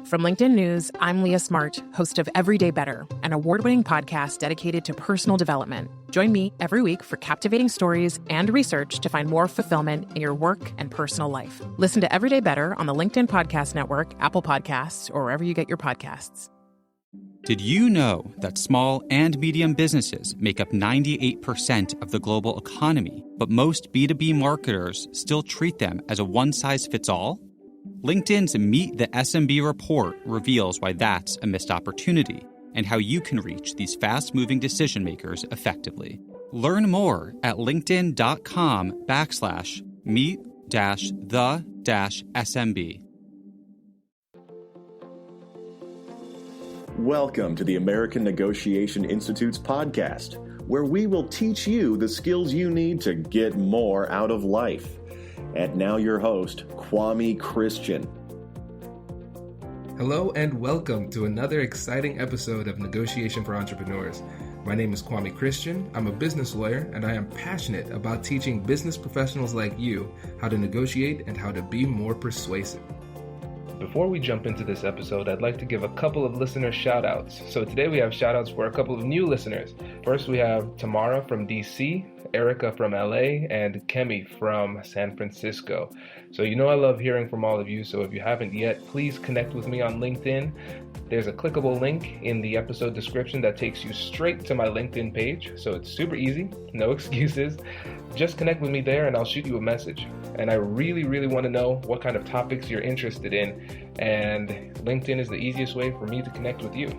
From LinkedIn News, I'm Leah Smart, host of Everyday Better, an award-winning podcast dedicated to personal development. Join me every week for captivating stories and research to find more fulfillment in your work and personal life. Listen to Everyday Better on the LinkedIn Podcast Network, Apple Podcasts, or wherever you get your podcasts. Did you know that small and medium businesses make up 98% of the global economy, but most B2B marketers still treat them as a one-size-fits-all? LinkedIn's Meet the SMB report reveals why that's a missed opportunity and how you can reach these fast-moving decision makers effectively. Learn more at linkedin.com/meet-the-SMB. Welcome to the American Negotiation Institute's podcast, where we will teach you the skills you need to get more out of life. And now your host, Kwame Christian. Hello and welcome to another exciting episode of Negotiation for Entrepreneurs. My name is Kwame Christian. I'm a business lawyer, and I am passionate about teaching business professionals like you how to negotiate and how to be more persuasive. Before we jump into this episode, I'd like to give a couple of listener shout-outs. So today we have shout-outs for a couple of new listeners. First, we have Tamara from DC, Erica from LA, and Kemi from San Francisco. So you know I love hearing from all of you, so if you haven't yet, please connect with me on LinkedIn. There's a clickable link in the episode description that takes you straight to my LinkedIn page, so it's super easy, no excuses. Just connect with me there and I'll shoot you a message. And I really want to know what kind of topics you're interested in, and LinkedIn is the easiest way for me to connect with you.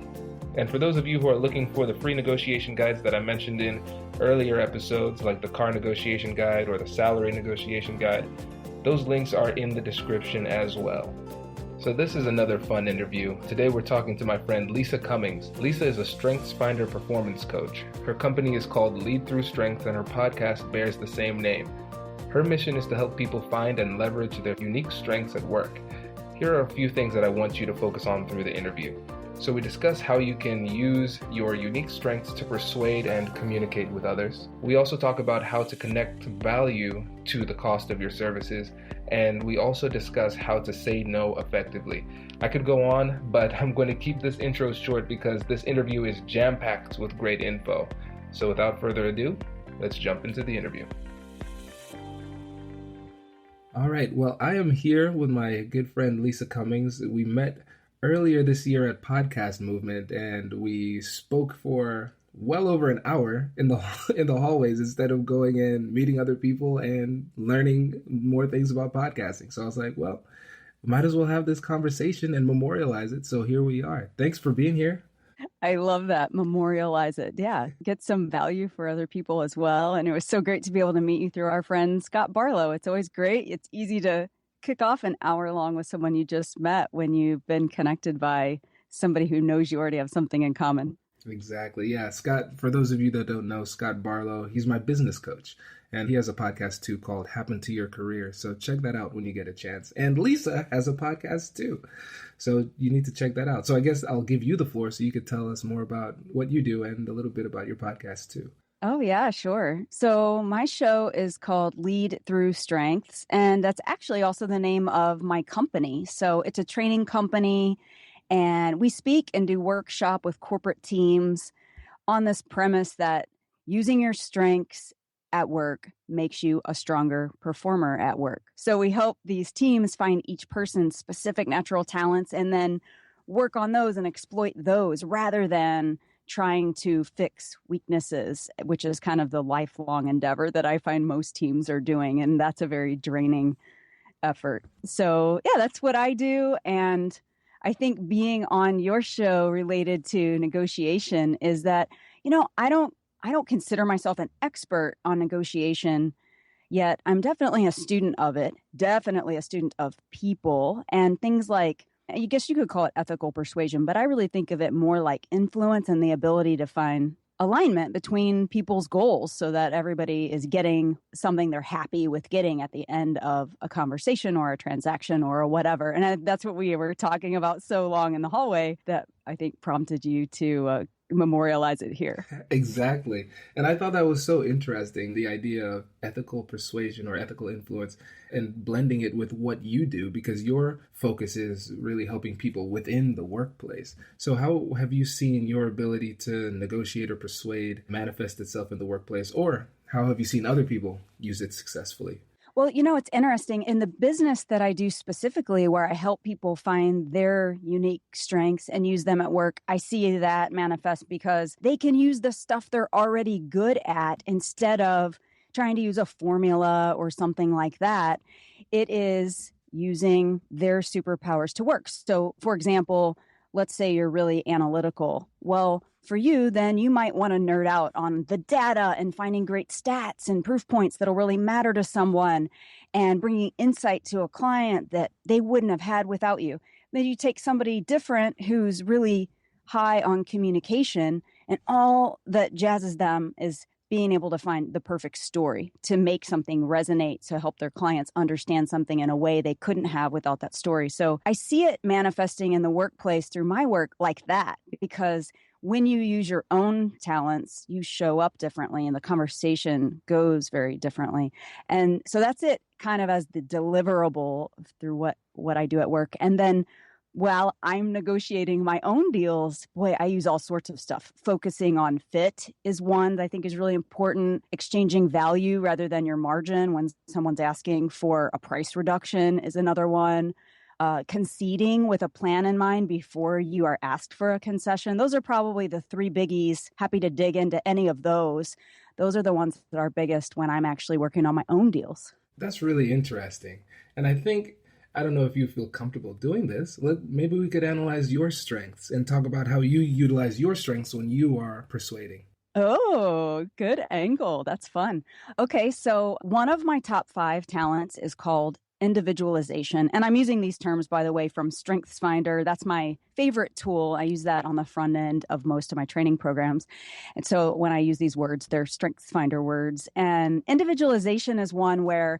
And for those of you who are looking for the free negotiation guides that I mentioned in earlier episodes, like the car negotiation guide or the salary negotiation guide, those links are in the description as well. So this is another fun interview. Today we're talking to my friend Lisa Cummings. Lisa is a StrengthsFinder Performance Coach. Her company is called Lead Through Strength, and her podcast bears the same name. Her mission is to help people find and leverage their unique strengths at work. Here are a few things that I want you to focus on through the interview. So we discuss how you can use your unique strengths to persuade and communicate with others. We also talk about how to connect value to the cost of your services. And we also discuss how to say no effectively. I could go on, but I'm going to keep this intro short because this interview is jam-packed with great info. So without further ado, let's jump into the interview. All right, well, I am here with my good friend Lisa Cummings. We met earlier this year at Podcast Movement, and we spoke for well over an hour in the hallways instead of going and meeting other people and learning more things about podcasting. So I was like, well, might as well have this conversation and memorialize it. So here we are. Thanks for being here. I love that. Memorialize it. Yeah. Get some value for other people as well. And it was so great to be able to meet you through our friend Scott Barlow. It's always great. It's easy to kick off an hour long with someone you just met when you've been connected by somebody who knows you already have something in common. Exactly. Yeah. Scott, for those of you that don't know, Scott Barlow, he's my business coach. And he has a podcast too called Happen to Your Career. So check that out when you get a chance. And Lisa has a podcast too. So you need to check that out. So I guess I'll give you the floor so you could tell us more about what you do and a little bit about your podcast too. Oh, yeah, sure. So my show is called Lead Through Strengths, and that's actually also the name of my company. So it's a training company, and we speak and do workshop with corporate teams on this premise that using your strengths at work makes you a stronger performer at work. So we help these teams find each person's specific natural talents and then work on those and exploit those rather than trying to fix weaknesses, which is kind of the lifelong endeavor that I find most teams are doing. And that's a very draining effort. So yeah, that's what I do. And I think being on your show related to negotiation is that, you know, I don't consider myself an expert on negotiation, yet I'm definitely a student of it, definitely a student of people and things like, I guess you could call it ethical persuasion, but I really think of it more like influence and the ability to find alignment between people's goals so that everybody is getting something they're happy with getting at the end of a conversation or a transaction or whatever. And that's what we were talking about so long in the hallway that I think prompted you to memorialize it here. Exactly. And I thought that was so interesting, the idea of ethical persuasion or ethical influence and blending it with what you do, because your focus is really helping people within the workplace. So how have you seen your ability to negotiate or persuade manifest itself in the workplace, or how have you seen other people use it successfully? Well, it's interesting. In the business that I do specifically, where I help people find their unique strengths and use them at work, I see that manifest because they can use the stuff they're already good at instead of trying to use a formula or something like that. It is using their superpowers to work. So, for example, let's say you're really analytical. Well, for you, then you might want to nerd out on the data and finding great stats and proof points that'll really matter to someone and bringing insight to a client that they wouldn't have had without you. Then you take somebody different who's really high on communication, and all that jazzes them is being able to find the perfect story to make something resonate, to help their clients understand something in a way they couldn't have without that story. So I see it manifesting in the workplace through my work like that, because when you use your own talents, you show up differently and the conversation goes very differently. And so that's it kind of as the deliverable through what I do at work. And then while I'm negotiating my own deals, boy, I use all sorts of stuff. Focusing on fit is one that I think is really important. Exchanging value rather than your margin when someone's asking for a price reduction is another one. Conceding with a plan in mind before you are asked for a concession. Those are probably the three biggies. Happy to dig into any of those. Those are the ones that are biggest when I'm actually working on my own deals. That's really interesting. And I don't know if you feel comfortable doing this. Maybe we could analyze your strengths and talk about how you utilize your strengths when you are persuading. Oh, good angle. That's fun. Okay, so one of my top 5 talents is called individualization. And I'm using these terms, by the way, from StrengthsFinder. That's my favorite tool. I use that on the front end of most of my training programs. And so when I use these words, they're StrengthsFinder words. And individualization is one where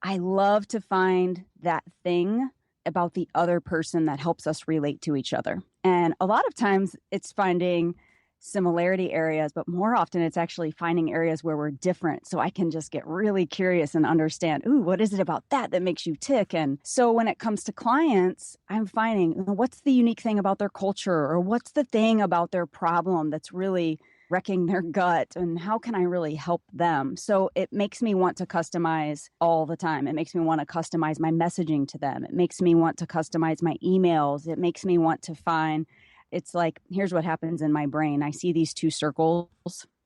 I love to find that thing about the other person that helps us relate to each other. And a lot of times it's finding similarity areas, but more often it's actually finding areas where we're different. So I can just get really curious and understand, what is it about that makes you tick? And so when it comes to clients, I'm finding what's the unique thing about their culture, or what's the thing about their problem that's really wrecking their gut, and how can I really help them? So it makes me want to customize all the time. It makes me want to customize my messaging to them. It makes me want to customize my emails. It makes me want to find, it's like, here's what happens in my brain. I see these 2 circles,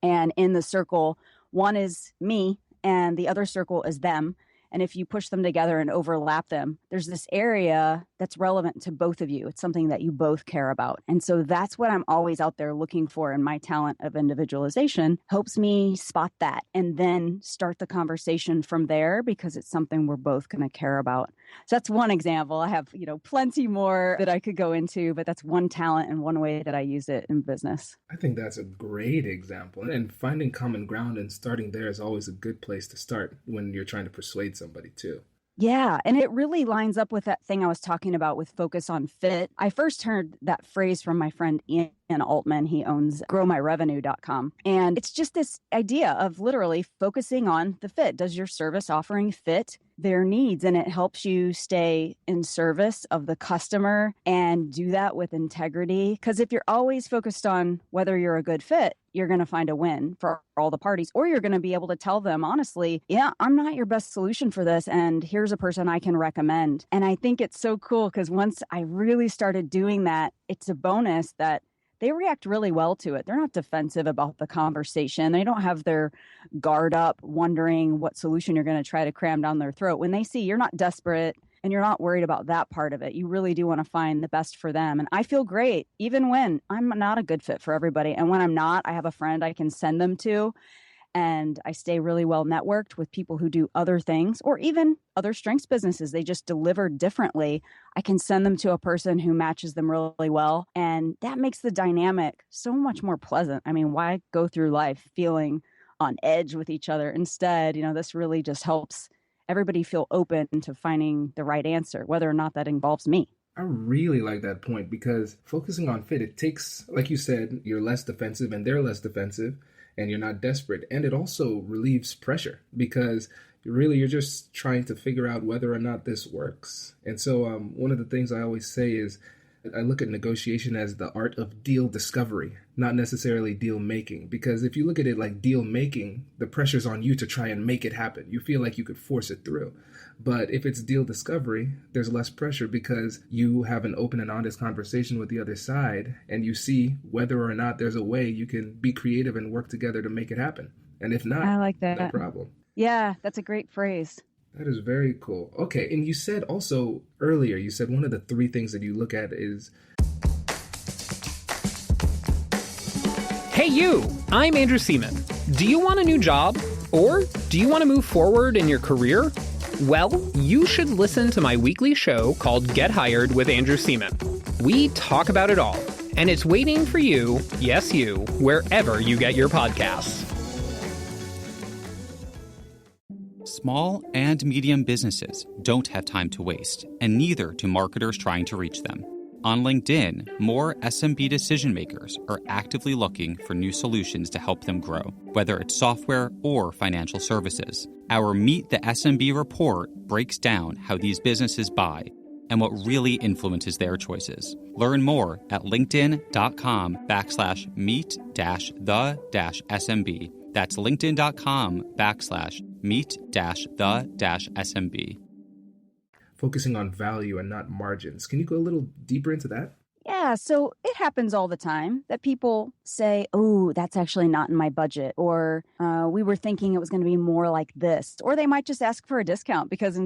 and in the circle, one is me and the other circle is them. And if you push them together and overlap them, there's this area that's relevant to both of you. It's something that you both care about. And so that's what I'm always out there looking for. And my talent of individualization helps me spot that and then start the conversation from there, because it's something we're both going to care about. So that's one example. I have, plenty more that I could go into, but that's one talent and one way that I use it in business. I think that's a great example. And finding common ground and starting there is always a good place to start when you're trying to persuade somebody too. Yeah. And it really lines up with that thing I was talking about with focus on fit. I first heard that phrase from my friend Ian Altman. He owns growmyrevenue.com. And it's just this idea of literally focusing on the fit. Does your service offering fit their needs? And it helps you stay in service of the customer and do that with integrity. Because if you're always focused on whether you're a good fit, you're going to find a win for all the parties, or you're going to be able to tell them honestly, yeah, I'm not your best solution for this, and here's a person I can recommend. And I think it's so cool because once I really started doing that, it's a bonus that they react really well to it. They're not defensive about the conversation. They don't have their guard up wondering what solution you're going to try to cram down their throat. When they see you're not desperate and you're not worried about that part of it, you really do want to find the best for them. And I feel great even when I'm not a good fit for everybody. And when I'm not, I have a friend I can send them to. And I stay really well networked with people who do other things, or even other strengths businesses. They just deliver differently. I can send them to a person who matches them really well. And that makes the dynamic so much more pleasant. I mean, why go through life feeling on edge with each other? Instead, this really just helps everybody feel open to finding the right answer, whether or not that involves me. I really like that point because focusing on fit, it takes, like you said, you're less defensive and they're less defensive and you're not desperate. And it also relieves pressure because really you're just trying to figure out whether or not this works. And so one of the things I always say is I look at negotiation as the art of deal discovery, not necessarily deal making. Because if you look at it like deal making, the pressure's on you to try and make it happen. You feel like you could force it through. But if it's deal discovery, there's less pressure because you have an open and honest conversation with the other side and you see whether or not there's a way you can be creative and work together to make it happen. And if not, I like that. no problem. Yeah, that's a great phrase. That is very cool. Okay, and you said also earlier, you said one of the 3 things that you look at is... Hey you, I'm Andrew Seaman. Do you want a new job? Or do you want to move forward in your career? Well, you should listen to my weekly show called Get Hired with Andrew Seaman. We talk about it all, and it's waiting for you, yes you, wherever you get your podcasts. Small and medium businesses don't have time to waste, and neither do marketers trying to reach them. On LinkedIn, more SMB decision makers are actively looking for new solutions to help them grow, whether it's software or financial services. Our Meet the SMB report breaks down how these businesses buy and what really influences their choices. Learn more at linkedin.com/meet-the-SMB. That's linkedin.com/meet-the-SMB. Focusing on value and not margins. Can you go a little deeper into that? Yeah, so it happens all the time that people say, oh, that's actually not in my budget, or we were thinking it was going to be more like this, or they might just ask for a discount because I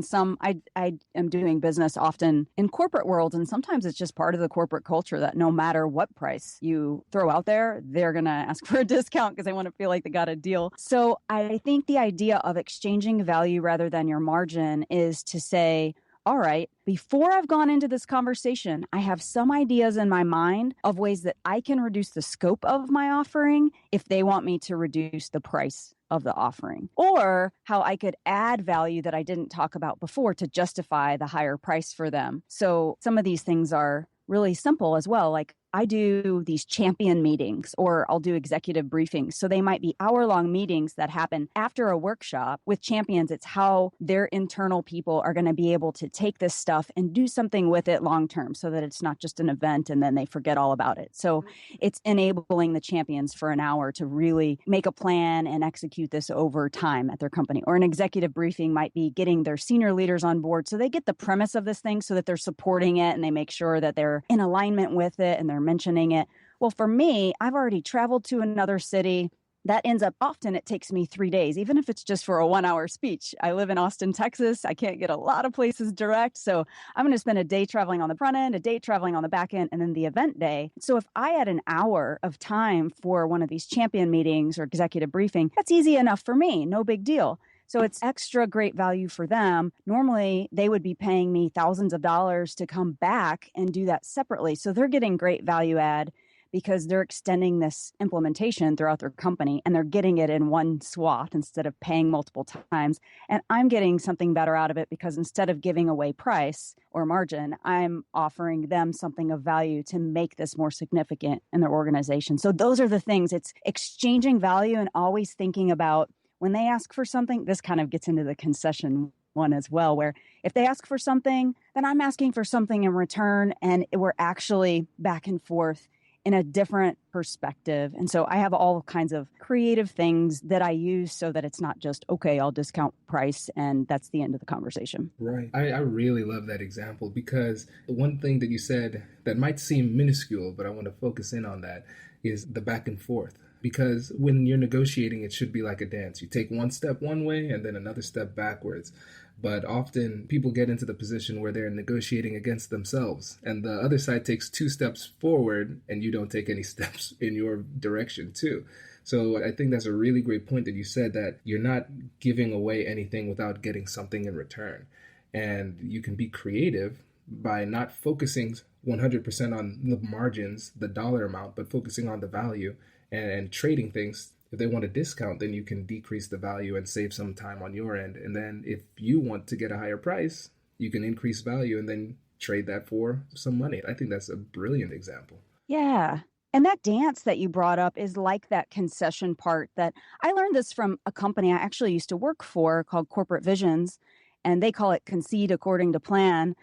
am doing business often in corporate world, and sometimes it's just part of the corporate culture that no matter what price you throw out there, they're going to ask for a discount because they want to feel like they got a deal. So I think the idea of exchanging value rather than your margin is to say, all right, before I've gone into this conversation, I have some ideas in my mind of ways that I can reduce the scope of my offering if they want me to reduce the price of the offering, or how I could add value that I didn't talk about before to justify the higher price for them. So some of these things are really simple as well. Like I do these champion meetings or I'll do executive briefings. So they might be hour-long meetings that happen after a workshop. With champions, it's how their internal people are going to be able to take this stuff and do something with it long-term so that it's not just an event and then they forget all about it. So it's enabling the champions for an hour to really make a plan and execute this over time at their company. Or an executive briefing might be getting their senior leaders on board so they get the premise of this thing so that they're supporting it and they make sure that they're in alignment with it and they're mentioning it. Well, for me, I've already traveled to another city. That ends up often it takes me 3 days, even if it's just for a 1-hour speech. I live in Austin, Texas. I can't get a lot of places direct. So I'm going to spend a day traveling on the front end, a day traveling on the back end, and then the event day. So if I had an hour of time for one of these champion meetings or executive briefing, that's easy enough for me. No big deal. So it's extra great value for them. Normally, they would be paying me thousands of dollars to come back and do that separately. So they're getting great value add because they're extending this implementation throughout their company and they're getting it in one swath instead of paying multiple times. And I'm getting something better out of it because instead of giving away price or margin, I'm offering them something of value to make this more significant in their organization. So those are the things. It's exchanging value and always thinking about when they ask for something. This kind of gets into the concession one as well, where if they ask for something, then I'm asking for something in return, and we're actually back and forth in a different perspective. And so I have all kinds of creative things that I use so that it's not just, okay, I'll discount price and that's the end of the conversation. Right. I really love that example because the one thing that you said that might seem minuscule, but I want to focus in on that, is the back and forth. Because when you're negotiating, it should be like a dance. You take one step one way and then another step backwards. But often people get into the position where they're negotiating against themselves and the other side takes 2 steps forward and you don't take any steps in your direction too. So I think that's a really great point that you said, that you're not giving away anything without getting something in return. And you can be creative by not focusing 100% on the margins, the dollar amount, but focusing on the value and trading things. If they want a discount, then you can decrease the value and save some time on your end. And then if you want to get a higher price, you can increase value and then trade that for some money. I think that's a brilliant example. Yeah. And that dance that you brought up is like that concession part that I learned this from a company I actually used to work for called Corporate Visions, and they call it concede according to plan.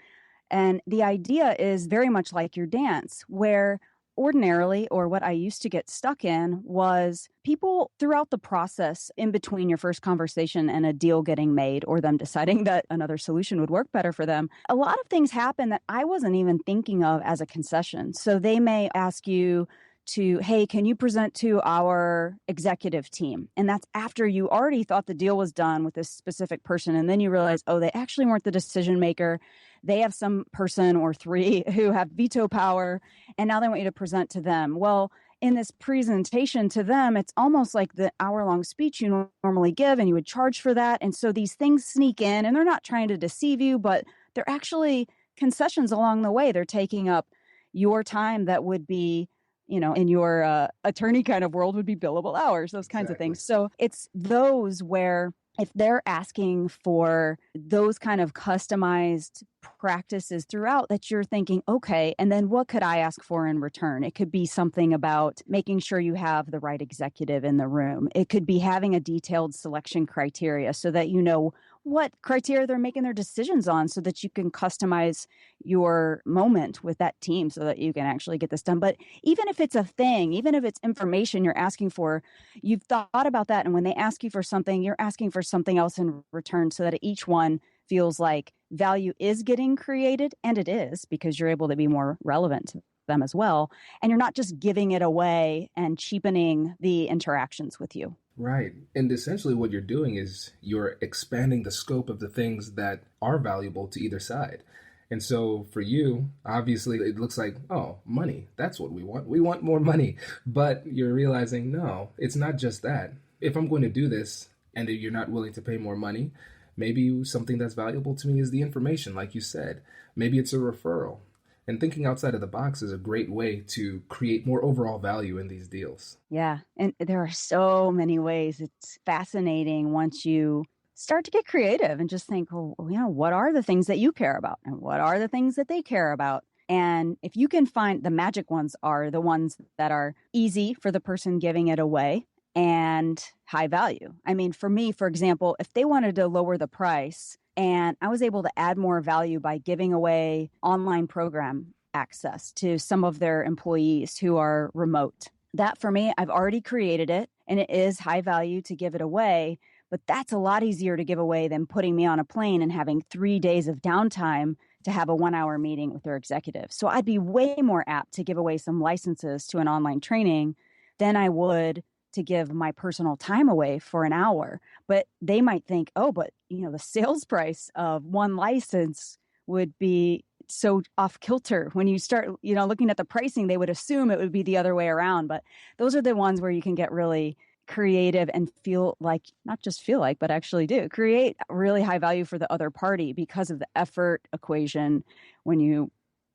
And the idea is very much like your dance, where ordinarily, or what I used to get stuck in, was people throughout the process in between your first conversation and a deal getting made or them deciding that another solution would work better for them. A lot of things happen that I wasn't even thinking of as a concession. So they may ask you to, hey, can you present to our executive team? And that's after you already thought the deal was done with this specific person. And then you realize, oh, they actually weren't the decision maker. They have some person or three who have veto power, and now they want you to present to them. Well, in this presentation to them, it's almost like the hour-long speech you normally give, and you would charge for that. And so these things sneak in, and they're not trying to deceive you, but they're actually concessions along the way. They're taking up your time that would be, in your attorney kind of world would be billable hours, those kinds of things. So it's those where if they're asking for those kind of customized practices throughout, that you're thinking, okay, and then what could I ask for in return? It could be something about making sure you have the right executive in the room. It could be having a detailed selection criteria so that you know what criteria they're making their decisions on so that you can customize your moment with that team so that you can actually get this done. But even if it's a thing, even if it's information you're asking for, you've thought about that. And when they ask you for something, you're asking for something else in return so that each one feels like value is getting created. And it is, because you're able to be more relevant to them as well. And you're not just giving it away and cheapening the interactions with you. Right. And essentially what you're doing is you're expanding the scope of the things that are valuable to either side. And so for you, obviously, it looks like, oh, money, that's what we want. We want more money. But you're realizing, no, it's not just that. If I'm going to do this and you're not willing to pay more money, maybe something that's valuable to me is the information, like you said. Maybe it's a referral. And thinking outside of the box is a great way to create more overall value in these deals. Yeah. And there are so many ways. It's fascinating once you start to get creative and just think, well, what are the things that you care about? And what are the things that they care about? And if you can find the magic ones are the ones that are easy for the person giving it away and high value. I mean, for me, for example, if they wanted to lower the price, and I was able to add more value by giving away online program access to some of their employees who are remote. That for me, I've already created it, and it is high value to give it away, but that's a lot easier to give away than putting me on a plane and having 3 days of downtime to have a 1-hour meeting with their executive. So I'd be way more apt to give away some licenses to an online training than I would to give my personal time away for an hour. But they might think, oh, but the sales price of one license would be so off kilter. When you start, looking at the pricing, they would assume it would be the other way around. But those are the ones where you can get really creative and feel like, not just feel like, but actually do create really high value for the other party because of the effort equation when you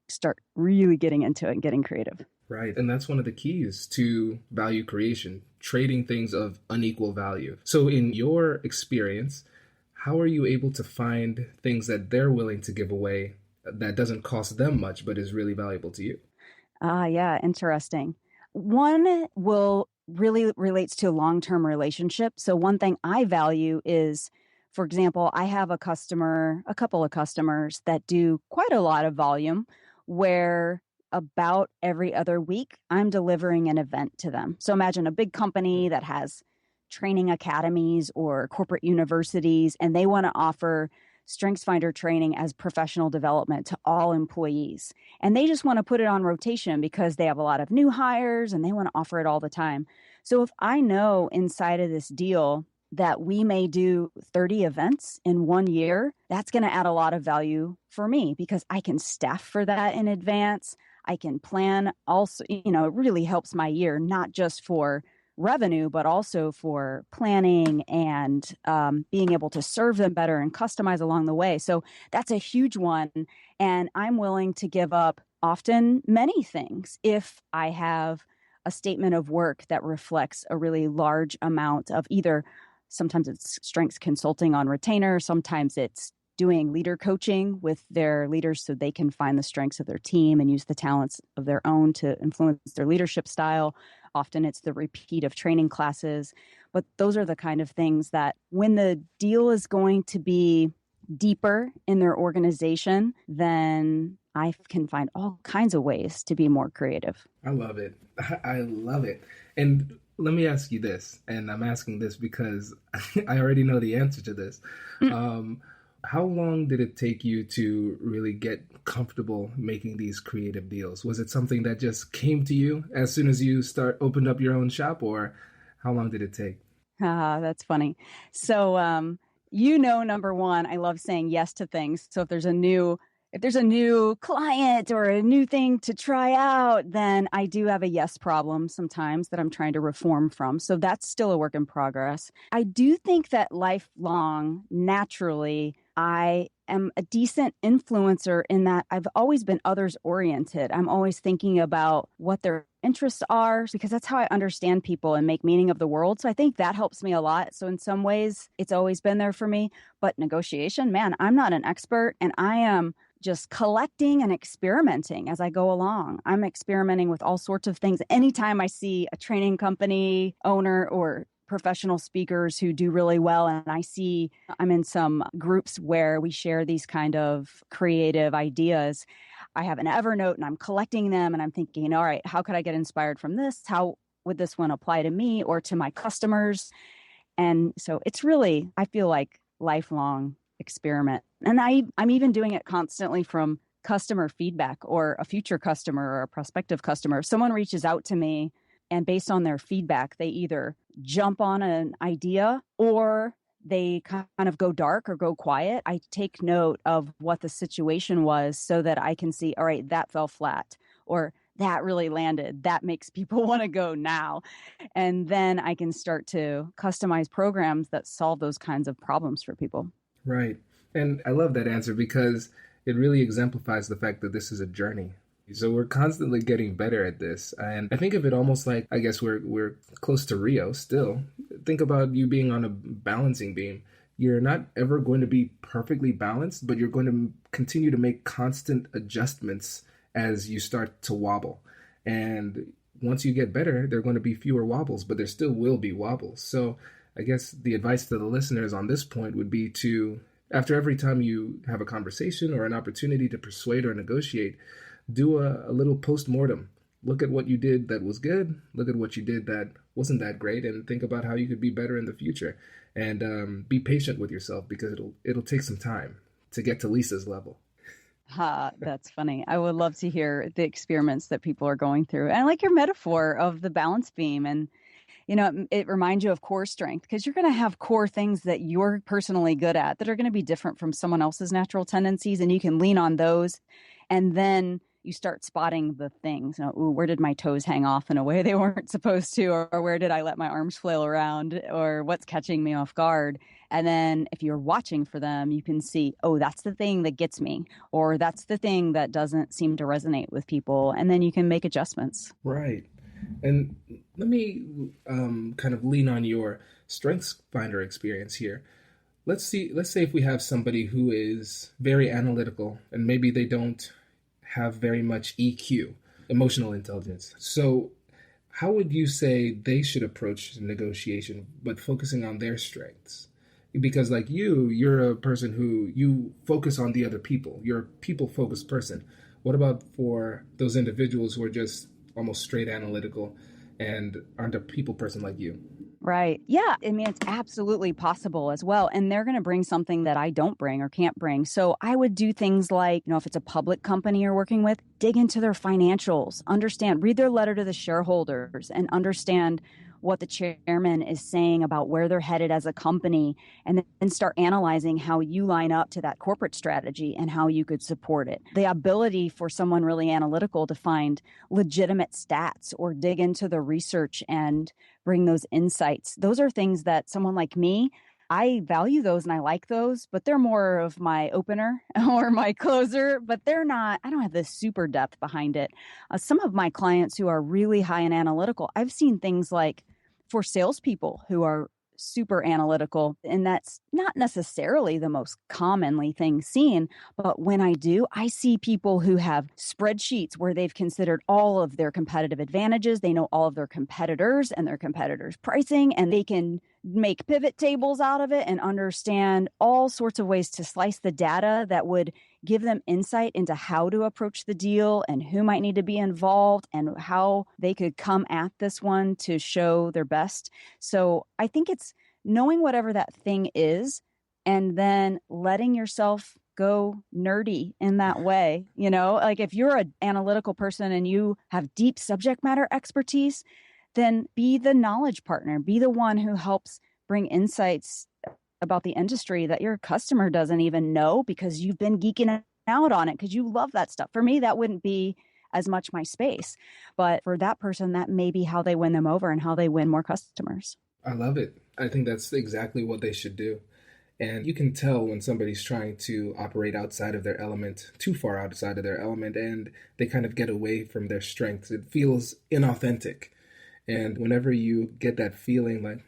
start really getting into it and getting creative. Right. And that's one of the keys to value creation, trading things of unequal value. So in your experience, how are you able to find things that they're willing to give away that doesn't cost them much, but is really valuable to you? Yeah, interesting. One really relates to long-term relationship. So one thing I value is, for example, I have a couple of customers that do quite a lot of volume where about every other week, I'm delivering an event to them. So imagine a big company that has training academies or corporate universities, and they want to offer StrengthsFinder training as professional development to all employees. And they just want to put it on rotation because they have a lot of new hires and they want to offer it all the time. So if I know inside of this deal that we may do 30 events in 1 year, that's going to add a lot of value for me because I can staff for that in advance. I can plan also, it really helps my year, not just for revenue, but also for planning and being able to serve them better and customize along the way. So that's a huge one. And I'm willing to give up often many things if I have a statement of work that reflects a really large amount of either, sometimes it's strengths consulting on retainer, sometimes it's doing leader coaching with their leaders so they can find the strengths of their team and use the talents of their own to influence their leadership style. Often it's the repeat of training classes. But those are the kind of things that when the deal is going to be deeper in their organization, then I can find all kinds of ways to be more creative. I love it. I love it. And let me ask you this, and I'm asking this because I already know the answer to this. How long did it take you to really get comfortable making these creative deals? Was it something that just came to you as soon as you opened up your own shop, or how long did it take? That's funny. So, number one, I love saying yes to things. So if there's a new client or a new thing to try out, then I do have a yes problem sometimes that I'm trying to reform from. So that's still a work in progress. I do think that lifelong, naturally, I am a decent influencer in that I've always been others oriented. I'm always thinking about what their interests are because that's how I understand people and make meaning of the world. So I think that helps me a lot. So in some ways, it's always been there for me. But negotiation, man, I'm not an expert and I am just collecting and experimenting as I go along. I'm experimenting with all sorts of things. Anytime I see a training company owner or professional speakers who do really well, and I'm in some groups where we share these kind of creative ideas, I have an Evernote and I'm collecting them and I'm thinking, all right, how could I get inspired from this? How would this one apply to me or to my customers? And so it's really, I feel like lifelong experiment. And I'm even doing it constantly from customer feedback or a future customer or a prospective customer. If someone reaches out to me and based on their feedback, they either jump on an idea or they kind of go dark or go quiet, I take note of what the situation was so that I can see, all right, that fell flat or that really landed. That makes people want to go now. And then I can start to customize programs that solve those kinds of problems for people. Right. And I love that answer because it really exemplifies the fact that this is a journey. So we're constantly getting better at this. And I think of it almost like, I guess we're close to Rio still. Think about you being on a balancing beam. You're not ever going to be perfectly balanced, but you're going to continue to make constant adjustments as you start to wobble. And once you get better, there are going to be fewer wobbles, but there still will be wobbles. So I guess the advice to the listeners on this point would be to, after every time you have a conversation or an opportunity to persuade or negotiate, do a little post-mortem. Look at what you did that was good. Look at what you did that wasn't that great, and think about how you could be better in the future. And be patient with yourself because it'll take some time to get to Lisa's level. That's funny. I would love to hear the experiments that people are going through. And I like your metaphor of the balance beam. And, it reminds you of core strength because you're going to have core things that you're personally good at that are going to be different from someone else's natural tendencies. And you can lean on those. And then you start spotting the things. Where did my toes hang off in a way they weren't supposed to? Or where did I let my arms flail around? Or what's catching me off guard? And then if you're watching for them, you can see, that's the thing that gets me. Or that's the thing that doesn't seem to resonate with people. And then you can make adjustments. Right. And let me kind of lean on your StrengthsFinder experience here. Let's say if we have somebody who is very analytical and maybe they don't have very much EQ, emotional intelligence. So how would you say they should approach negotiation, but focusing on their strengths? Because like you're a person who you focus on the other people. You're a people-focused person. What about for those individuals who are just almost straight analytical and aren't a people person like you? Right. Yeah. I mean, it's absolutely possible as well. And they're going to bring something that I don't bring or can't bring. So I would do things like, if it's a public company you're working with, dig into their financials, read their letter to the shareholders and understand what the chairman is saying about where they're headed as a company, and then start analyzing how you line up to that corporate strategy and how you could support it. The ability for someone really analytical to find legitimate stats or dig into the research and bring those insights. Those are things that someone like me, I value those and I like those, but they're more of my opener or my closer, but I don't have this super depth behind it. Some of my clients who are really high in analytical, I've seen things like for salespeople who are super analytical. And that's not necessarily the most commonly thing seen. But when I do, I see people who have spreadsheets where they've considered all of their competitive advantages. They know all of their competitors and their competitors' pricing, and they can make pivot tables out of it and understand all sorts of ways to slice the data that would give them insight into how to approach the deal and who might need to be involved and how they could come at this one to show their best. So I think it's knowing whatever that thing is and then letting yourself go nerdy in that way. Like if you're an analytical person and you have deep subject matter expertise, then be the knowledge partner, be the one who helps bring insights about the industry that your customer doesn't even know because you've been geeking out on it because you love that stuff. For me, that wouldn't be as much my space. But for that person, that may be how they win them over and how they win more customers. I love it. I think that's exactly what they should do. And you can tell when somebody's trying to operate outside of their element, too far outside of their element, and they kind of get away from their strengths. It feels inauthentic. And whenever you get that feeling like,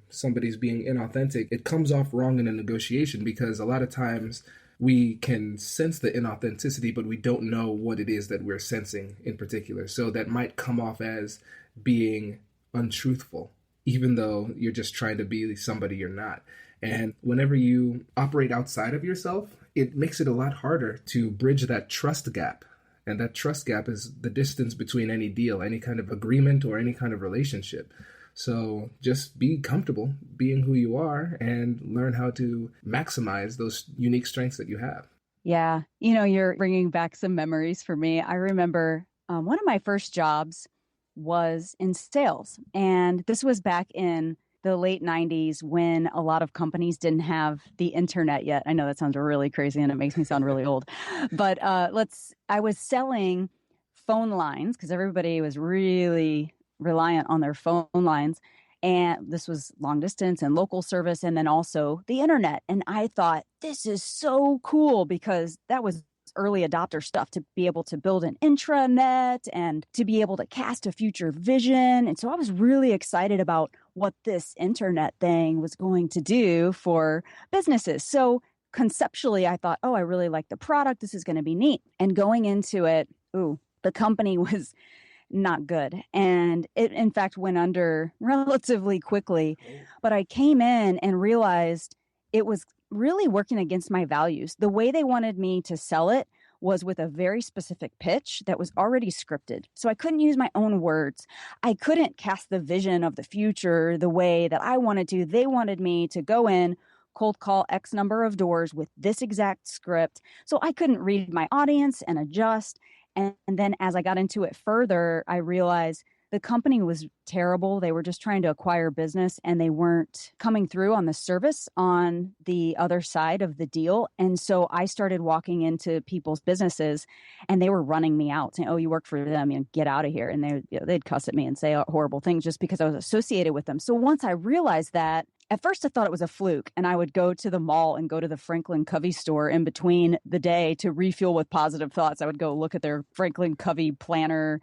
somebody's being inauthentic, it comes off wrong in a negotiation because a lot of times we can sense the inauthenticity, but we don't know what it is that we're sensing in particular. So that might come off as being untruthful, even though you're just trying to be somebody you're not. And whenever you operate outside of yourself, it makes it a lot harder to bridge that trust gap. And that trust gap is the distance between any deal, any kind of agreement, or any kind of relationship. So just be comfortable being who you are and learn how to maximize those unique strengths that you have. Yeah. You're bringing back some memories for me. I remember one of my first jobs was in sales. And this was back in the late 90s when a lot of companies didn't have the internet yet. I know that sounds really crazy and it makes me sound really old, but I was selling phone lines because everybody was really reliant on their phone lines. And this was long distance and local service and then also the internet. And I thought, this is so cool because that was early adopter stuff to be able to build an intranet and to be able to cast a future vision. And so I was really excited about what this internet thing was going to do for businesses. So conceptually, I thought, I really like the product. This is going to be neat. And going into it, the company was not good. And it, in fact, went under relatively quickly. But I came in and realized it was really working against my values. The way they wanted me to sell it was with a very specific pitch that was already scripted. So I couldn't use my own words. I couldn't cast the vision of the future the way that I wanted to. They wanted me to go in, cold call X number of doors with this exact script. So I couldn't read my audience and adjust. And then as I got into it further, I realized the company was terrible. They were just trying to acquire business and they weren't coming through on the service on the other side of the deal. And so I started walking into people's businesses and they were running me out saying, you work for them, get out of here. And they'd cuss at me and say horrible things just because I was associated with them. So once I realized that, at first I thought it was a fluke and I would go to the mall and go to the Franklin Covey store in between the day to refuel with positive thoughts. I would go look at their Franklin Covey planner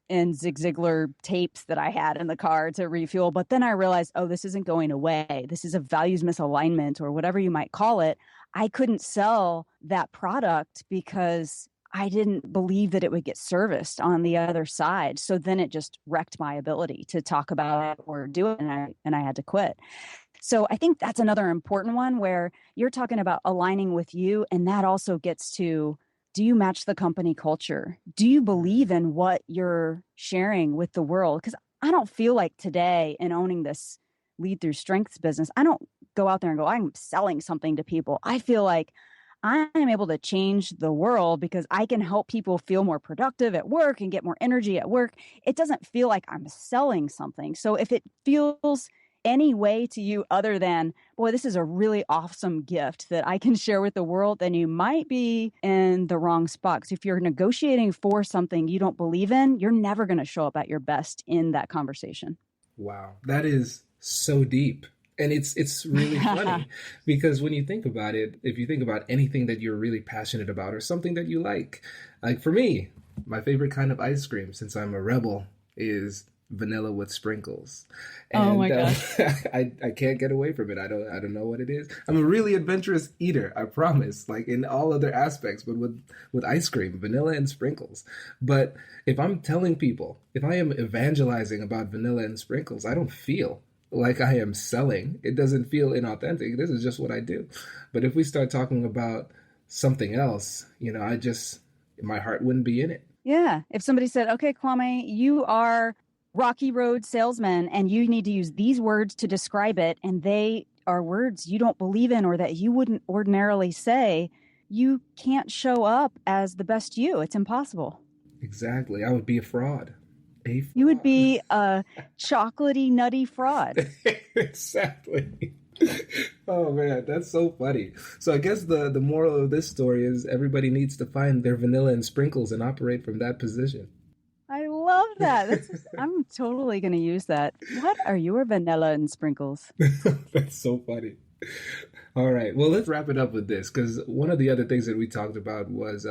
and Zig Ziglar tapes that I had in the car to refuel. But then I realized, this isn't going away. This is a values misalignment or whatever you might call it. I couldn't sell that product because I didn't believe that it would get serviced on the other side. So then it just wrecked my ability to talk about it or do it. And I had to quit. So I think that's another important one where you're talking about aligning with you. And that also gets to, do you match the company culture? Do you believe in what you're sharing with the world? Because I don't feel like today in owning this lead through strengths business, I don't go out there and go, I'm selling something to people. I feel like I'm able to change the world because I can help people feel more productive at work and get more energy at work. It doesn't feel like I'm selling something. So if it feels any way to you other than, boy, this is a really awesome gift that I can share with the world, then you might be in the wrong spot. Because if you're negotiating for something you don't believe in, you're never going to show up at your best in that conversation. Wow, that is so deep. And it's really funny because when you think about it, if you think about anything that you're really passionate about or something that you like for me, my favorite kind of ice cream, since I'm a rebel, is vanilla with sprinkles. Oh my And gosh. I can't get away from it. I don't know what it is. I'm a really adventurous eater, I promise, like in all other aspects, but with ice cream, vanilla and sprinkles. But if I'm telling people, if I am evangelizing about vanilla and sprinkles, I don't feel like I am selling. It doesn't feel inauthentic. This is just what I do. But if we start talking about something else, my heart wouldn't be in it. Yeah. If somebody said, okay, Kwame, you are Rocky Road salesman and you need to use these words to describe it, and they are words you don't believe in or that you wouldn't ordinarily say, you can't show up as the best you. It's impossible. Exactly. I would be a fraud. You would be a chocolatey, nutty fraud. Exactly. Oh man, that's so funny. So I guess the moral of this story is everybody needs to find their vanilla and sprinkles and operate from that position. I love that. I'm totally going to use that. What are your vanilla and sprinkles? That's so funny. All right. Well, let's wrap it up with this, because one of the other things that we talked about was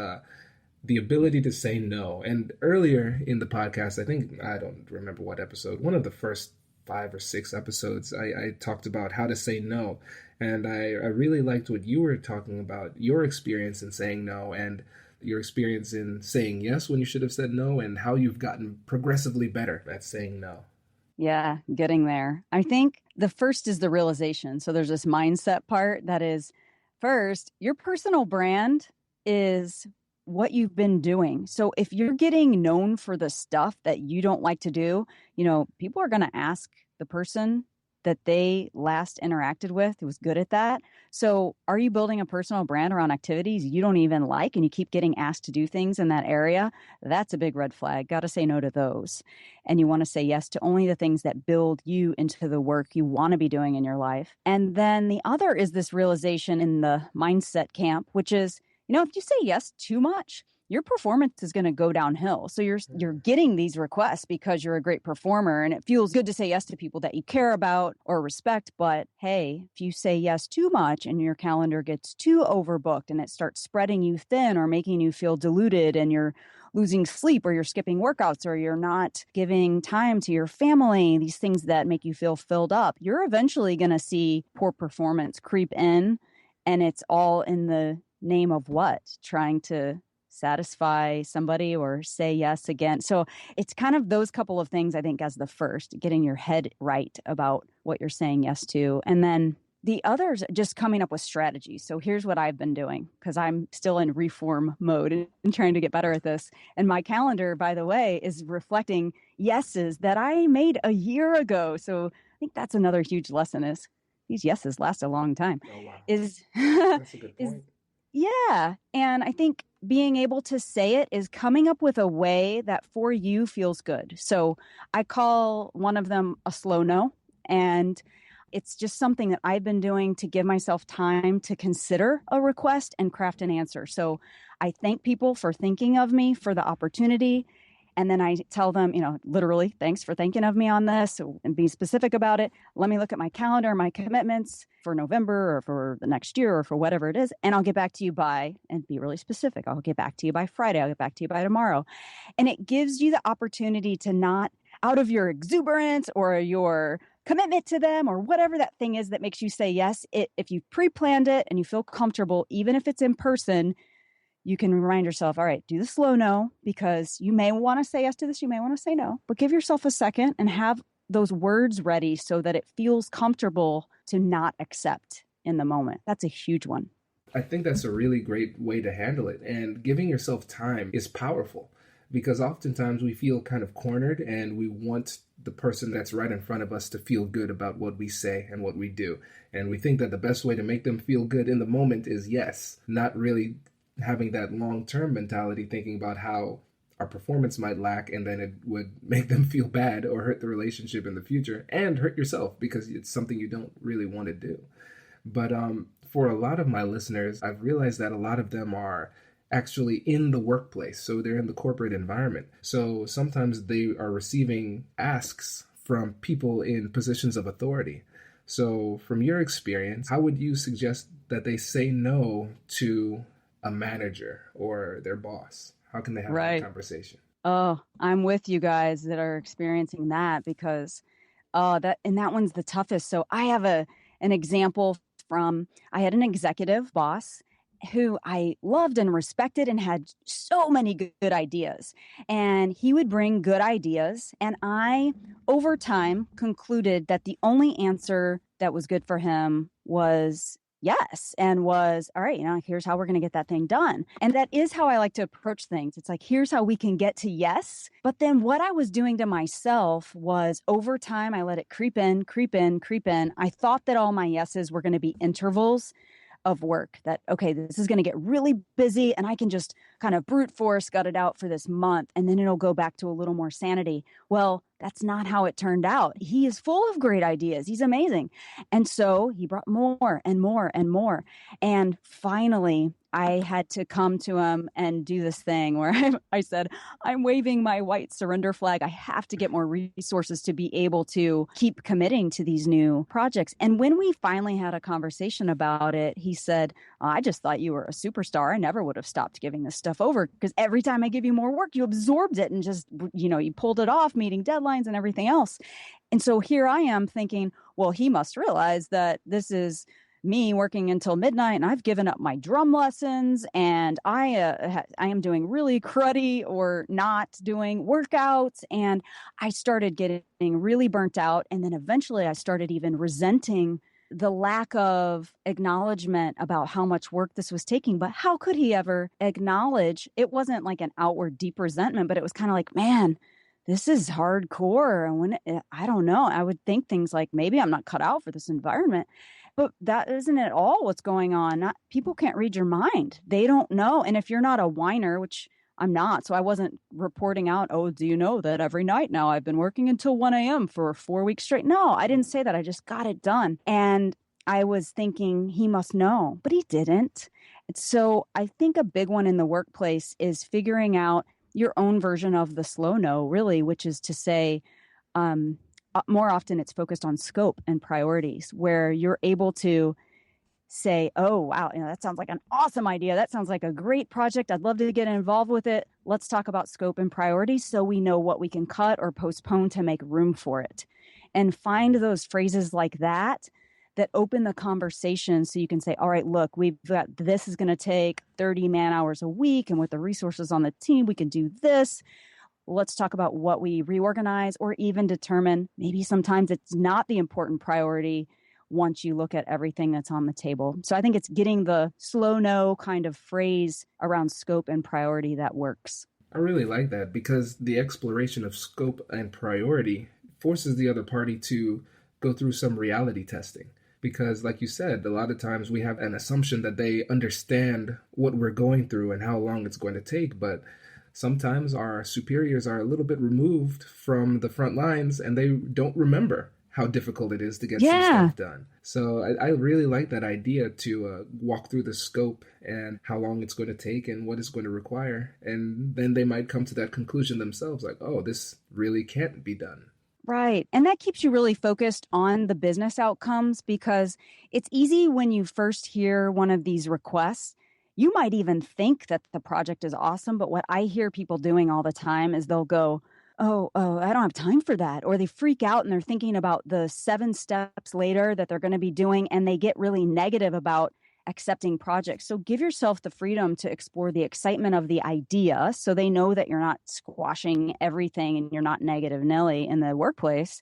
the ability to say no. And earlier in the podcast, I don't remember what episode, one of the first 5 or 6 episodes, I talked about how to say no. And I really liked what you were talking about, your experience in saying no and your experience in saying yes when you should have said no, and how you've gotten progressively better at saying no. Yeah, getting there. I think the first is the realization. So there's this mindset part that is, first, your personal brand is what you've been doing. So if you're getting known for the stuff that you don't like to do, people are going to ask the person that they last interacted with who was good at that. So are you building a personal brand around activities you don't even like and you keep getting asked to do things in that area? That's a big red flag. Got to say no to those. And you want to say yes to only the things that build you into the work you want to be doing in your life. And then the other is this realization in the mindset camp, which is, if you say yes too much, your performance is going to go downhill. So you're getting these requests because you're a great performer and it feels good to say yes to people that you care about or respect. But hey, if you say yes too much and your calendar gets too overbooked and it starts spreading you thin or making you feel diluted and you're losing sleep or you're skipping workouts or you're not giving time to your family, these things that make you feel filled up, you're eventually going to see poor performance creep in. And it's all in the name of what? Trying to satisfy somebody or say yes again. So it's kind of those couple of things, I think, as the first, getting your head right about what you're saying yes to. And then the others, just coming up with strategies. So here's what I've been doing, because I'm still in reform mode and trying to get better at this. And my calendar, by the way, is reflecting yeses that I made a year ago. So I think that's another huge lesson, is these yeses last a long time. Oh, wow. That's a good point. Yeah. And I think being able to say it is coming up with a way that for you feels good. So I call one of them a slow no. And it's just something that I've been doing to give myself time to consider a request and craft an answer. So I thank people for thinking of me for the opportunity. And then I tell them, literally, thanks for thinking of me on this and be specific about it. Let me look at my calendar, my commitments for November or for the next year or for whatever it is. And I'll get back to you by, and be really specific. I'll get back to you by Friday. I'll get back to you by tomorrow. And it gives you the opportunity to not, out of your exuberance or your commitment to them or whatever that thing is that makes you say yes, if you pre-planned it and you feel comfortable, even if it's in person, you can remind yourself, all right, do the slow no, because you may want to say yes to this, you may want to say no, but give yourself a second and have those words ready so that it feels comfortable to not accept in the moment. That's a huge one. I think that's a really great way to handle it. And giving yourself time is powerful, because oftentimes we feel kind of cornered and we want the person that's right in front of us to feel good about what we say and what we do. And we think that the best way to make them feel good in the moment is yes, not really having that long-term mentality, thinking about how our performance might lack and then it would make them feel bad or hurt the relationship in the future and hurt yourself because it's something you don't really want to do. But for a lot of my listeners, I've realized that a lot of them are actually in the workplace. So they're in the corporate environment. So sometimes they are receiving asks from people in positions of authority. So from your experience, how would you suggest that they say no to a manager or their boss? How can they have that conversation? Oh, I'm with you guys that are experiencing that because that one's the toughest. So I have an example from I had an executive boss who I loved and respected and had so many good ideas. And he would bring good ideas. And I, over time, concluded that the only answer that was good for him was yes, and was all right, here's how we're going to get that thing done. And that is how I like to approach things. It's like, here's how we can get to yes. But then what I was doing to myself was over time, I let it creep in, creep in, creep in. I thought that all my yeses were going to be intervals of work, that, okay, this is going to get really busy and I can just kind of brute force gut it out for this month and then it'll go back to a little more sanity. Well, that's not how it turned out. He is full of great ideas. He's amazing. And so he brought more and more and more. And finally, I had to come to him and do this thing where I said, I'm waving my white surrender flag. I have to get more resources to be able to keep committing to these new projects. And when we finally had a conversation about it, he said, I just thought you were a superstar. I never would have stopped giving this stuff over because every time I give you more work, you absorbed it and just, you pulled it off, meeting deadlines and everything else. And so here I am thinking, well, he must realize that this is me working until midnight and I've given up my drum lessons and I am doing really cruddy or not doing workouts. And I started getting really burnt out. And then eventually I started even resenting the lack of acknowledgement about how much work this was taking. But how could he ever acknowledge? It wasn't like an outward deep resentment, but it was kind of like, man, this is hardcore. And I don't know, I would think things like, maybe I'm not cut out for this environment. But that isn't at all what's going on. People can't read your mind. They don't know. And if you're not a whiner, which I'm not, so I wasn't reporting out, oh, do you know that every night now I've been working until 1 a.m. for 4 weeks straight? No, I didn't say that. I just got it done. And I was thinking he must know, but he didn't. So I think a big one in the workplace is figuring out your own version of the slow no, really, which is to say, more often it's focused on scope and priorities where you're able to say, oh, wow, that sounds like an awesome idea. That sounds like a great project. I'd love to get involved with it. Let's talk about scope and priorities so we know what we can cut or postpone to make room for it. And find those phrases like that open the conversation so you can say, all right, look, this is going to take 30 man hours a week. And with the resources on the team, we can do this. Let's talk about what we reorganize or even determine maybe sometimes it's not the important priority once you look at everything that's on the table. So I think it's getting the slow no kind of phrase around scope and priority that works. I really like that because the exploration of scope and priority forces the other party to go through some reality testing. Because like you said, a lot of times we have an assumption that they understand what we're going through and how long it's going to take, but sometimes our superiors are a little bit removed from the front lines and they don't remember how difficult it is to get some stuff done. So I really like that idea to walk through the scope and how long it's going to take and what it's going to require. And then they might come to that conclusion themselves, like, oh, this really can't be done. Right. And that keeps you really focused on the business outcomes because it's easy when you first hear one of these requests. You might even think that the project is awesome, but what I hear people doing all the time is they'll go, oh, I don't have time for that. Or they freak out and they're thinking about the 7 steps later that they're going to be doing, and they get really negative about accepting projects. So give yourself the freedom to explore the excitement of the idea so they know that you're not squashing everything and you're not negative Nelly in the workplace.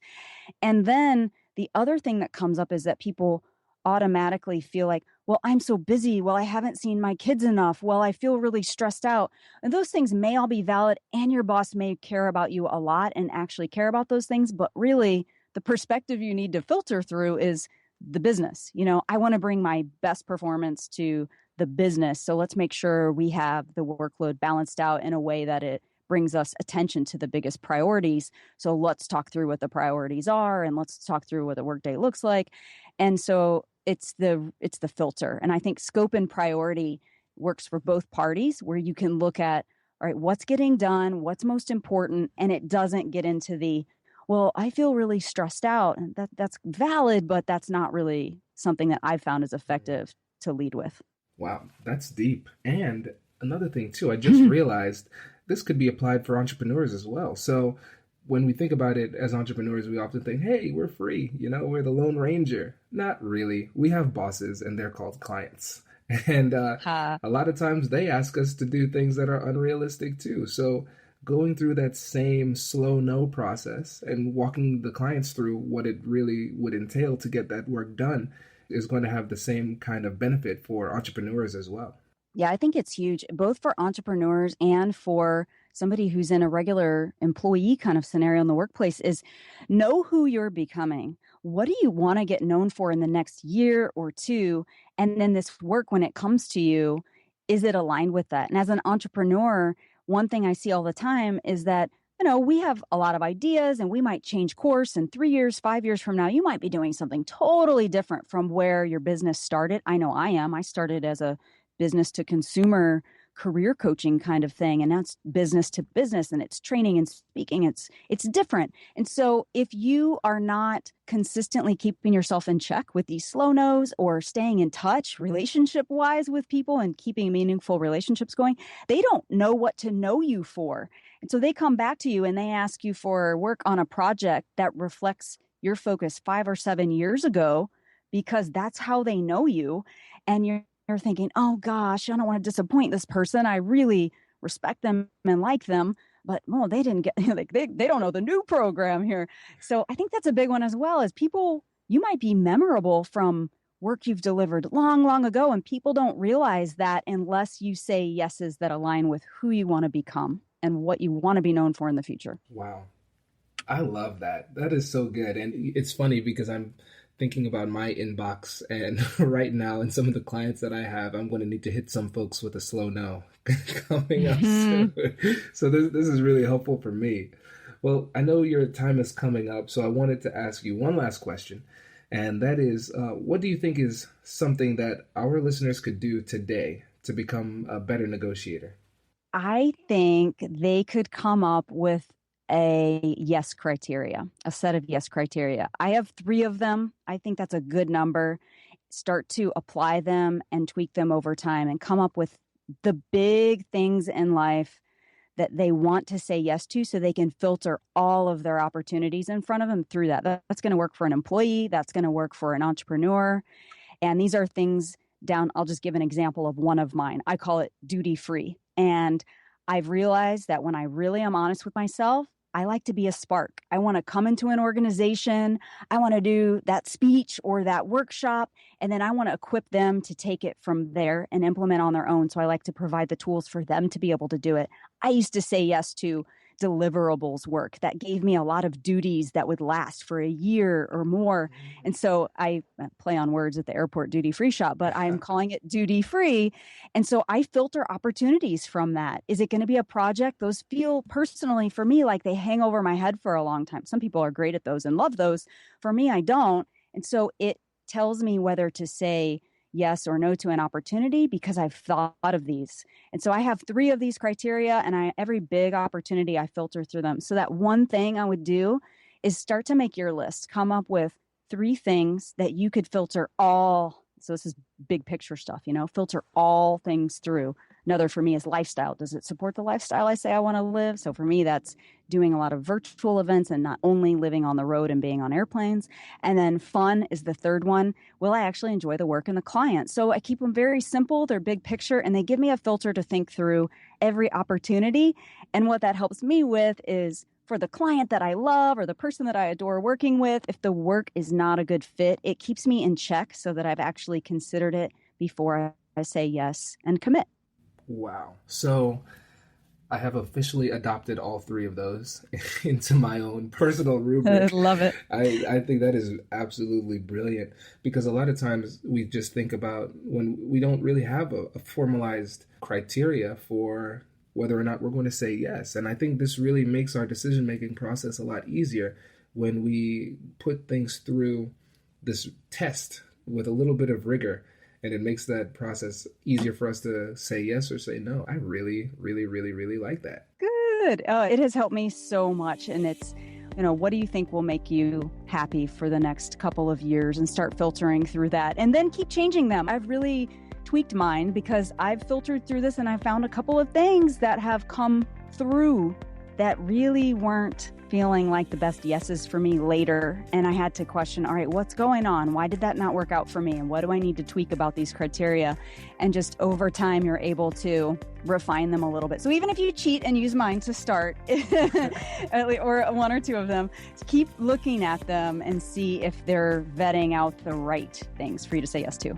And then the other thing that comes up is that people automatically feel like, well, I'm so busy. Well, I haven't seen my kids enough. Well, I feel really stressed out. And those things may all be valid, and your boss may care about you a lot and actually care about those things. But really, the perspective you need to filter through is the business. I want to bring my best performance to the business. So let's make sure we have the workload balanced out in a way that it brings us attention to the biggest priorities. So let's talk through what the priorities are, and let's talk through what the workday looks like. And so it's the filter. And I think scope and priority works for both parties, where you can look at, all right, what's getting done, what's most important, and it doesn't get into the, well, I feel really stressed out. And that's valid, but that's not really something that I've found is effective to lead with. Wow, that's deep. And another thing too, I just realized this could be applied for entrepreneurs as well. So when we think about it as entrepreneurs, we often think, hey, we're free. We're the Lone Ranger. Not really. We have bosses and they're called clients. And a lot of times they ask us to do things that are unrealistic too. So going through that same slow no process and walking the clients through what it really would entail to get that work done is going to have the same kind of benefit for entrepreneurs as well. Yeah, I think it's huge, both for entrepreneurs and for somebody who's in a regular employee kind of scenario in the workplace, is know who you're becoming. What do you want to get known for in the next year or two? And then this work, when it comes to you, is it aligned with that? And as an entrepreneur, one thing I see all the time is that, we have a lot of ideas and we might change course, and 3 years, 5 years from now, you might be doing something totally different from where your business started. I know I am. I started as a business to consumer career coaching kind of thing. And that's business to business, and it's training and speaking. It's different. And so if you are not consistently keeping yourself in check with these slow nos or staying in touch relationship wise with people and keeping meaningful relationships going, they don't know what to know you for. And so they come back to you and they ask you for work on a project that reflects your focus 5 or 7 years ago, because that's how they know you. And you're thinking, oh gosh, I don't want to disappoint this person. I really respect them and like them, but they didn't get, they don't know the new program here. So I think that's a big one as well, is people, you might be memorable from work you've delivered long, long ago, and people don't realize that unless you say yeses that align with who you want to become and what you want to be known for in the future. Wow. I love that. That is so good. And it's funny because I'm thinking about my inbox, and right now, and some of the clients that I have, I'm going to need to hit some folks with a slow no coming up soon. So this is really helpful for me. Well, I know your time is coming up, so I wanted to ask you one last question, and that is, what do you think is something that our listeners could do today to become a better negotiator? I think they could come up with a yes criteria, a set of yes criteria. I have 3 of them. I think that's a good number. Start to apply them and tweak them over time and come up with the big things in life that they want to say yes to, so they can filter all of their opportunities in front of them through that. That's going to work for an employee. That's going to work for an entrepreneur. And these are things I'll just give an example of one of mine. I call it duty free. And I've realized that when I really am honest with myself, I like to be a spark. I want to come into an organization. I want to do that speech or that workshop, and then I want to equip them to take it from there and implement on their own. So I like to provide the tools for them to be able to do it. I used to say yes to deliverables work that gave me a lot of duties that would last for a year or more. And so I play on words at the airport duty free shop, but I'm calling it duty free. And so I filter opportunities from that. Is it going to be a project? Those feel personally for me like they hang over my head for a long time. Some people are great at those and love those. For me, I don't. And so it tells me whether to say yes or no to an opportunity because I've thought of these. And so I have 3 of these criteria, and every big opportunity I filter through them. So that one thing I would do is start to make your list. Come up with 3 things that you could filter all. So this is big picture stuff, filter all things through. Another for me is lifestyle. Does it support the lifestyle I say I want to live? So for me, that's doing a lot of virtual events and not only living on the road and being on airplanes. And then fun is the third one. Will I actually enjoy the work and the client? So I keep them very simple. They're big picture, and they give me a filter to think through every opportunity. And what that helps me with is, for the client that I love or the person that I adore working with, if the work is not a good fit, it keeps me in check so that I've actually considered it before I say yes and commit. Wow. So I have officially adopted all 3 of those into my own personal rubric. I love it. I think that is absolutely brilliant, because a lot of times we just think about when we don't really have a formalized criteria for whether or not we're going to say yes. And I think this really makes our decision-making process a lot easier when we put things through this test with a little bit of rigor. And it makes that process easier for us to say yes or say no. I really, really, really, really like that. Good. It has helped me so much. And it's, what do you think will make you happy for the next couple of years, and start filtering through that and then keep changing them. I've really tweaked mine because I've filtered through this and I found a couple of things that have come through that really weren't feeling like the best yeses for me later. And I had to question, all right, what's going on? Why did that not work out for me? And what do I need to tweak about these criteria? And just over time, you're able to refine them a little bit. So even if you cheat and use mine to start, or one or two of them, keep looking at them and see if they're vetting out the right things for you to say yes to.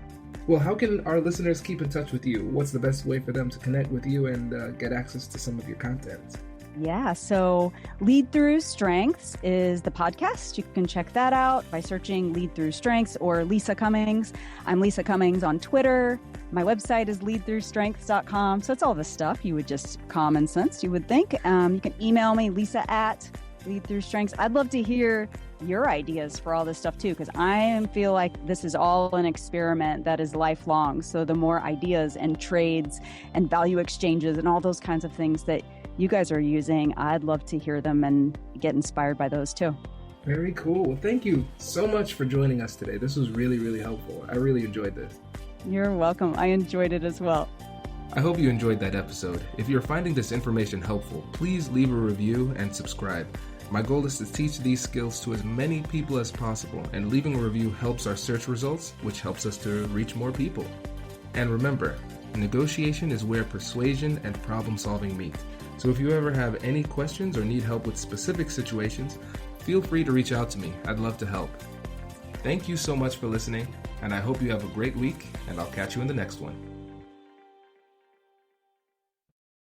Well, how can our listeners keep in touch with you? What's the best way for them to connect with you and get access to some of your content? Yeah, so Lead Through Strengths is the podcast. You can check that out by searching Lead Through Strengths or Lisa Cummings. I'm Lisa Cummings on Twitter. My website is leadthroughstrengths.com. So it's all the stuff you would just common sense, you would think. You can email me, Lisa@leadthroughstrengths. I'd love to hear your ideas for all this stuff too, because I feel like this is all an experiment that is lifelong. So the more ideas and trades and value exchanges and all those kinds of things that you guys are using, I'd love to hear them and get inspired by those too. Very cool. Well, thank you so much for joining us today. This was really, really helpful. I really enjoyed this. You're welcome. I enjoyed it as well. I hope you enjoyed that episode. If you're finding this information helpful, please leave a review and subscribe. My goal is to teach these skills to as many people as possible, and leaving a review helps our search results, which helps us to reach more people. And remember, negotiation is where persuasion and problem solving meet. So if you ever have any questions or need help with specific situations, feel free to reach out to me. I'd love to help. Thank you so much for listening, and I hope you have a great week, and I'll catch you in the next one.